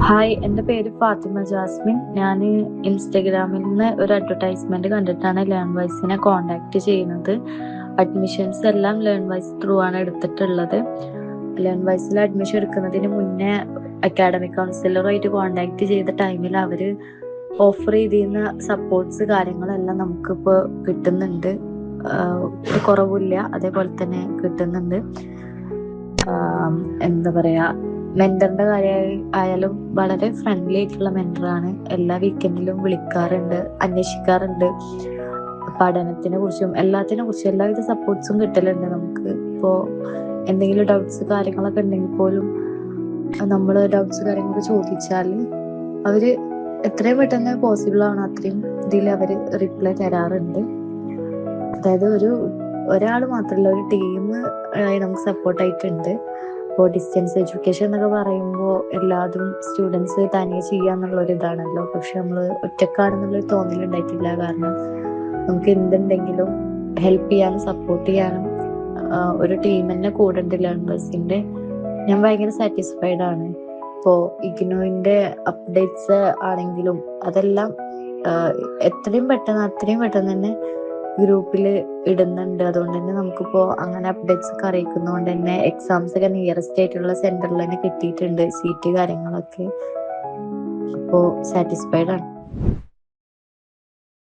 Hi, എൻ്റെ പേര് Fathima Jasmine. ഞാൻ ഇൻസ്റ്റഗ്രാമിൽ നിന്ന് ഒരു അഡ്വർടൈസ്മെന്റ് കണ്ടിട്ടാണ് ലേൺ വൈസിനെ കോണ്ടാക്ട് ചെയ്യുന്നത്. അഡ്മിഷൻസ് എല്ലാം ലേൺ വൈസ് ത്രൂ ആണ് എടുത്തിട്ടുള്ളത്. ലേൺ വൈസിൽ അഡ്മിഷൻ എടുക്കുന്നതിന് മുന്നേ അക്കാഡമിക് കൗൺസിലറുമായിട്ട് കോണ്ടാക്ട് ചെയ്ത ടൈമിൽ അവർ ഓഫർ ചെയ്തിരുന്ന സപ്പോർട്ട്സ് കാര്യങ്ങളെല്ലാം നമുക്കിപ്പോൾ കിട്ടുന്നുണ്ട്. ഒരു കുറവില്ല, അതേപോലെ തന്നെ കിട്ടുന്നുണ്ട്. എന്താ പറയുക, മെന്ററിന്റെ കാര്യമായാലും വളരെ ഫ്രണ്ട്ലി ആയിട്ടുള്ള മെന്ററാണ്. എല്ലാ വീക്കെൻഡിലും വിളിക്കാറുണ്ട്, അന്വേഷിക്കാറുണ്ട്. പഠനത്തിനെ കുറിച്ചും എല്ലാത്തിനെ കുറിച്ചും എല്ലാവിധ സപ്പോർട്ട്സും കിട്ടലുണ്ട് നമുക്ക്. ഇപ്പോൾ എന്തെങ്കിലും ഡൗട്ട്സ് കാര്യങ്ങളൊക്കെ ഉണ്ടെങ്കിൽ പോലും നമ്മൾ ഡൗട്ട്സ് കാര്യങ്ങളൊക്കെ ചോദിച്ചാൽ അവർ എത്രയും പെട്ടെന്ന് പോസിബിൾ ആണ് അത്രയും ഇതിൽ അവർ റിപ്ലൈ തരാറുണ്ട്. അതായത് ഒരാൾ മാത്രമല്ല, ഒരു ടീം നമുക്ക് സപ്പോർട്ടായിട്ടുണ്ട്. ഇപ്പോൾ ഡിസ്റ്റൻസ് എഡ്യൂക്കേഷൻ എന്നൊക്കെ പറയുമ്പോൾ എല്ലാതും സ്റ്റുഡൻസ് തനിയെ ചെയ്യാന്നുള്ളൊരിതാണല്ലോ. പക്ഷെ നമ്മൾ ഒറ്റക്കാണെന്നുള്ളൊരു തോന്നലുണ്ടായിട്ടില്ല. കാരണം നമുക്ക് എന്തുണ്ടെങ്കിലും ഹെൽപ്പ് ചെയ്യാനും സപ്പോർട്ട് ചെയ്യാനും ഒരു ടീം തന്നെ കൂടെ ഉണ്ട് ലേൺ ബസിൻ്റെ. ഞാൻ ഭയങ്കര സാറ്റിസ്ഫൈഡ് ആണ്. ഇപ്പോൾ ഇഗ്നോയിൻ്റെ അപ്ഡേറ്റ്സ് ആണെങ്കിലും അതെല്ലാം അത്രയും പെട്ടെന്ന് തന്നെ ഗ്രൂപ്പിൽ ഇടുന്നുണ്ട്. അതുകൊണ്ട് തന്നെ നമുക്കിപ്പോൾ അങ്ങനെ അപ്ഡേറ്റ്സ് ഒക്കെ അറിയിക്കുന്നതുകൊണ്ട് തന്നെ എക്സാംസ് ഒക്കെ നിയറസ്റ്റ് ആയിട്ടുള്ള സെന്ററിൽ തന്നെ കിട്ടിയിട്ടുണ്ട് സീറ്റ് കാര്യങ്ങളൊക്കെ. അപ്പോൾ സാറ്റിസ്ഫൈഡ് ആണ്.